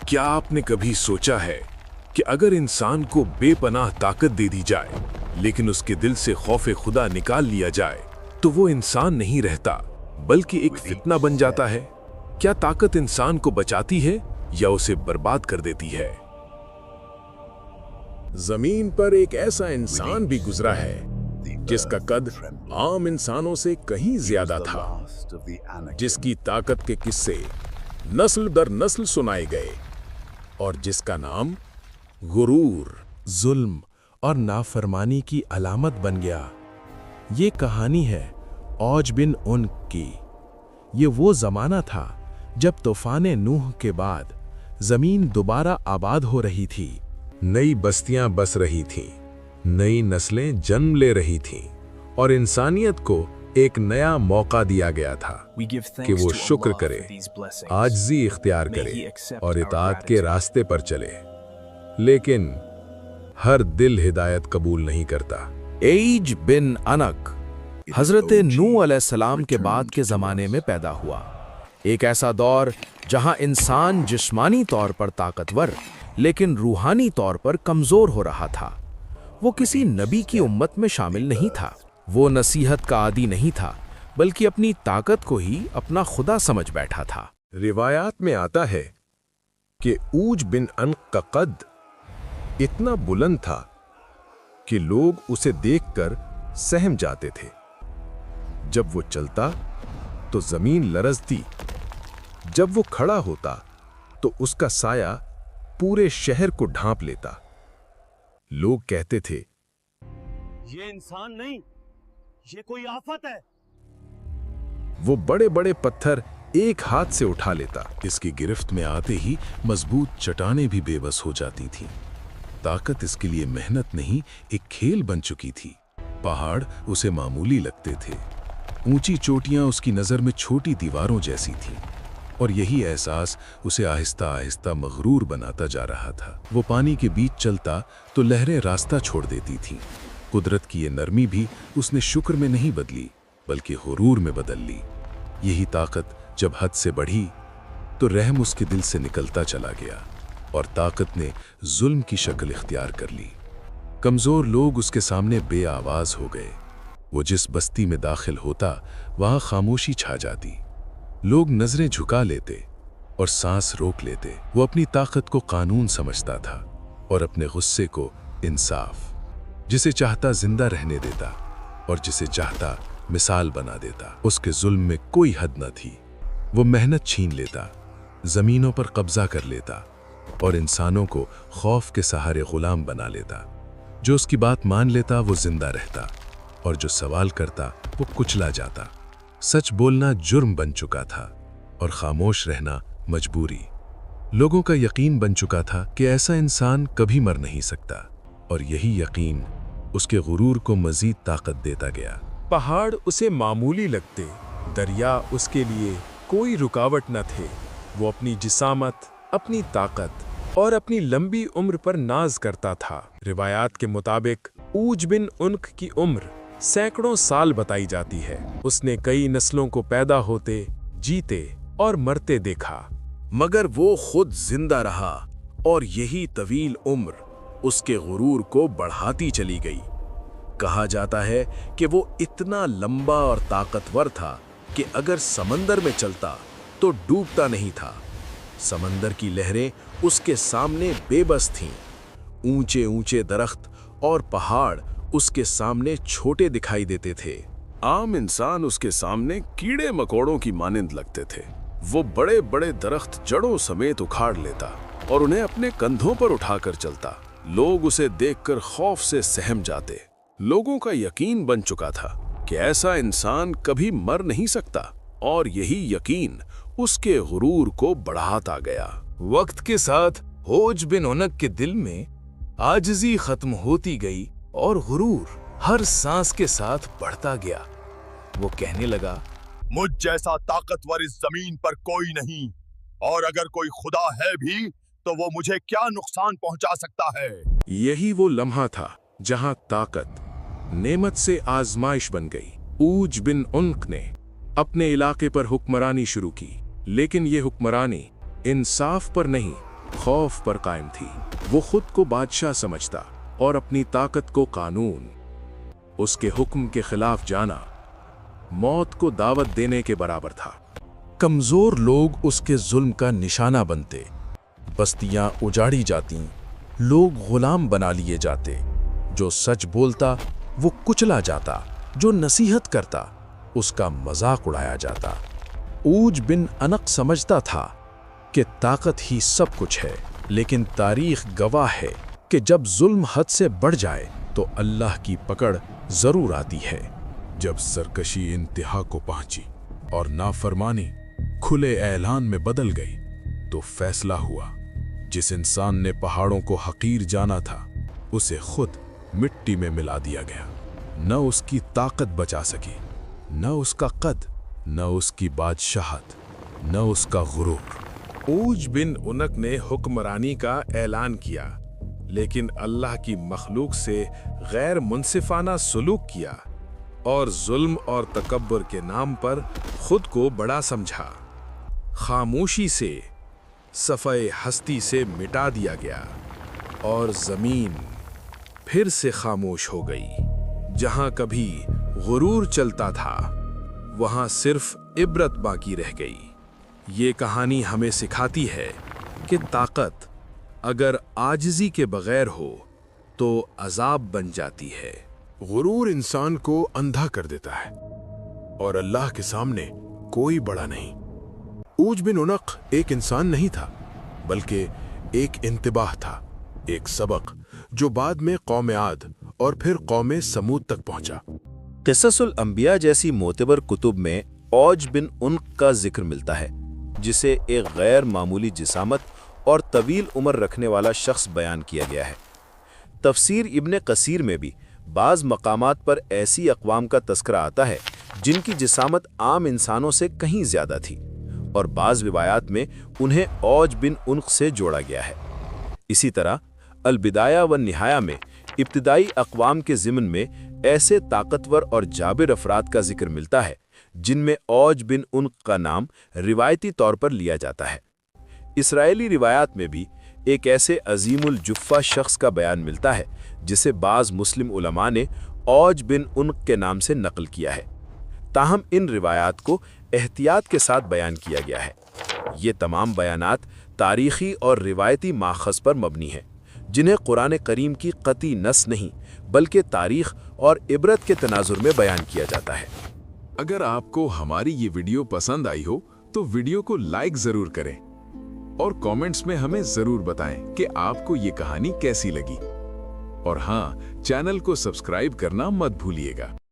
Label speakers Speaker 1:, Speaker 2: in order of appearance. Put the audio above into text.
Speaker 1: क्या आपने कभी सोचा है कि अगर इंसान को बेपनाह ताकत दे दी जाए लेकिन उसके दिल से खौफ खुदा निकाल लिया जाए तो वो इंसान नहीं रहता बल्कि एक फितना बन जाता है? क्या ताकत इंसान को बचाती है या उसे बर्बाद कर देती है?
Speaker 2: जमीन पर एक ऐसा इंसान भी गुजरा है जिसका कद आम इंसानों से कहीं ज्यादा था, जिसकी ताकत के किस्से नस्ल दर नस्ल सुनाए गए और जिसका नाम गुरूर, जुल्म और नाफरमानी की अलामत बन गया। ये कहानी है औज बिन उन्क की। ये वो जमाना था जब तूफान नूह के बाद जमीन दोबारा आबाद हो रही थी, नई बस्तियां बस रही थीं, नई नस्लें जन्म ले रही थीं और इंसानियत को एक नया मौका दिया गया था कि वो शुक्र करे, आजिज़ी इख्तियार करे और इताअत के रास्ते पर चले। लेकिन हर दिल हिदायत कबूल नहीं करता।
Speaker 3: एज बिन अनक हजरत नूह अलैहिस्सलाम के बाद के ज़माने में पैदा हुआ। एक ऐसा दौर जहां इंसान जिस्मानी तौर पर ताकतवर लेकिन रूहानी तौर पर कमज़ोर हो रहा था। वो किसी नबी की उम्मत में शामिल नहीं था, वो नसीहत का आदी नहीं था, बल्कि अपनी ताकत को ही अपना खुदा समझ बैठा था।
Speaker 2: रिवायात में आता है कि ऊज बिन अनक का कद इतना बुलंद था कि लोग उसे देखकर सहम जाते थे। जब वो चलता तो जमीन लरजती, जब वो खड़ा होता तो उसका साया पूरे शहर को ढांप लेता। लोग कहते थे,
Speaker 4: ये इंसान नहीं, ये कोई आफत है।
Speaker 2: वो बड़े बड़े पत्थर एक हाथ से उठा लेता।
Speaker 1: इसकी गिरफ्त में आते ही मजबूत चट्टानें भी बेबस हो जाती थीं। ताकत इसके लिए मेहनत नहीं, एक खेल बन चुकी थी। पहाड़ उसे मामूली लगते थे, ऊंची चोटियां उसकी नजर में छोटी दीवारों जैसी थीं और यही एहसास उसे आहिस्ता आहिस्ता मगरूर बनाता जा रहा था। वो पानी के बीच चलता तो लहरें रास्ता छोड़ देती थीं। कुदरत की ये नरमी भी उसने शुक्र में नहीं बदली बल्कि हुरूर में बदल ली। यही ताकत जब हद से बढ़ी तो रहम उसके दिल से निकलता चला गया और ताकत ने जुल्म की शक्ल इख्तियार कर ली। कमजोर लोग उसके सामने बेआवाज हो गए। वो जिस बस्ती में दाखिल होता वहां खामोशी छा जाती। लोग नजरें झुका लेते और सांस रोक लेते। वो अपनी ताकत को कानून समझता था और अपने गुस्से को इंसाफ। जिसे चाहता जिंदा रहने देता और जिसे चाहता मिसाल बना देता। उसके जुल्म में कोई हद न थी। वो मेहनत छीन लेता, जमीनों पर कब्जा कर लेता और इंसानों को खौफ के सहारे गुलाम बना लेता। जो उसकी बात मान लेता वो जिंदा रहता और जो सवाल करता वो कुचला जाता। सच बोलना जुर्म बन चुका था और खामोश रहना मजबूरी। लोगों का यकीन बन चुका था कि ऐसा इंसान कभी मर नहीं सकता और यही यकीन उसके गुरूर को मजीद ताकत देता गया।
Speaker 2: पहाड़ उसे मामूली लगते, दरिया उसके लिए कोई रुकावट न थे। वो अपनी जिसामत, अपनी ताकत और अपनी लंबी उम्र पर नाज करता था। रिवायात के मुताबिक ऊज बिन उन्क की उम्र सैकड़ों साल बताई जाती है। उसने कई नस्लों को पैदा होते, जीते और मरते देखा, मगर वो खुद जिंदा रहा और यही तवील उम्र उसके गुरूर को बढ़ाती चली गई। कहा जाता है कि वो इतना लंबा और ताकतवर था कि अगर समंदर में चलता तो डूबता नहीं था। समंदर की लहरें उसके सामने बेबस थीं। ऊंचे ऊंचे दरख्त और पहाड़ उसके सामने छोटे दिखाई देते थे। आम इंसान उसके सामने कीड़े मकोड़ों की मानिंद लगते थे। वो बड़े बड़े दरख्त जड़ों समेत उखाड़ लेता और उन्हें अपने कंधों पर उठाकर चलता। लोग उसे देखकर खौफ से सहम जाते। लोगों का यकीन बन चुका था कि ऐसा इंसान कभी मर नहीं सकता और यही यकीन उसके गुरूर को बढ़ाता गया। वक्त के साथ ऊज बिन उन्क के दिल में आजिज़ी खत्म होती गई और गुरूर हर सांस के साथ बढ़ता गया। वो कहने लगा,
Speaker 4: मुझ जैसा ताकतवर इस जमीन पर कोई नहीं, और अगर कोई खुदा है भी तो वो मुझे क्या नुकसान पहुंचा सकता है।
Speaker 2: यही वो लम्हा था जहां ताकत नेमत से आजमाइश बन गई। ऊज बिन उन्क ने अपने इलाके पर हुक्मरानी शुरू की, लेकिन ये हुक्मरानी इंसाफ पर नहीं खौफ पर कायम थी। वो खुद को बादशाह समझता और अपनी ताकत को कानून। उसके हुक्म के खिलाफ जाना मौत को दावत देने के बराबर था।
Speaker 3: कमजोर लोग उसके जुल्म का निशाना बनते, बस्तियां उजाड़ी जाती, लोग गुलाम बना लिए जाते। जो सच बोलता वो कुचला जाता, जो नसीहत करता उसका मजाक उड़ाया जाता। ऊज बिन अनक समझता था कि ताकत ही सब कुछ है, लेकिन तारीख गवाह है कि जब जुल्म हद से बढ़ जाए तो अल्लाह की पकड़ जरूर आती है।
Speaker 1: जब सरकशी इंतहा को पहुंची और नाफरमानी खुले ऐलान में बदल गई, तो फैसला हुआ जिस इंसान ने पहाड़ों को हकीर जाना था उसे खुद मिट्टी में मिला दिया गया। न उसकी ताकत बचा सकी, न उसका कद, न उसकी बादशाहत, न उसका गुरूर।
Speaker 2: ऊज बिन उनक ने हुक्मरानी का ऐलान किया, लेकिन अल्लाह की मखलूक से गैर मुनसिफाना सलूक किया और जुल्म और तकब्बुर के नाम पर खुद को बड़ा समझा। खामोशी से सफ़े हस्ती से मिटा दिया गया और ज़मीन फिर से खामोश हो गई। जहां कभी गुरूर चलता था, वहां सिर्फ इबरत बाकी रह गई। ये कहानी हमें सिखाती है कि ताकत अगर आजिज़ी के बगैर हो तो अजाब बन जाती है।
Speaker 1: गुरूर इंसान को अंधा कर देता है और अल्लाह के सामने कोई बड़ा नहीं। ऊज बिन उनक एक इंसान नहीं था, बल्कि एक इंतबाह था, एक सबक जो बाद में कौम आद और फिर कौम समूद तक पहुंचा।
Speaker 3: क़िससुल अंबिया जैसी मोतबर कुतुब में औज बिन उनक का जिक्र मिलता है, जिसे एक गैर मामूली जिसामत और तवील उम्र रखने वाला शख्स बयान किया गया है। तफसीर इब्ने कसीर में भी बाज़ मकामात पर ऐसी अक़वाम का तस्करा आता है जिनकी जिसामत आम इंसानों से कहीं ज़्यादा थी, और बाज़ रिवायात में उन्हें औज बिन उनक से जोड़ा गया है। इसी तरह अल-बिदाया व निहाया में इब्तिदाई अक़वाम के ज़िमन में ऐसे ताकतवर और जाबिर अफराद का जिक्र मिलता है जिनमें औज बिन उनक का नाम रिवायती तौर पर लिया जाता है। इसराइली रिवायात में भी एक ऐसे अजीमुल जुफ़्फ़ा शख्स का बयान मिलता है जिसे बाज़ मुस्लिम उलमा ने औज बिन उनक के नाम से नकल किया है। ताहम इन रिवायात को एहतियात के साथ बयान किया गया है। ये तमाम बयानात तारीख़ी और रिवायती माख़ज़ पर मबनी हैं, जिन्हें कुरान करीम की क़ती नस नहीं बल्कि तारीख़ और इबरत के तनाजुर में बयान किया जाता है।
Speaker 1: अगर आपको हमारी ये वीडियो पसंद आई हो तो वीडियो को लाइक जरूर करें और कमेंट्स में हमें जरूर बताएं कि आपको ये कहानी कैसी लगी। और हाँ, चैनल को सब्सक्राइब करना मत भूलिएगा।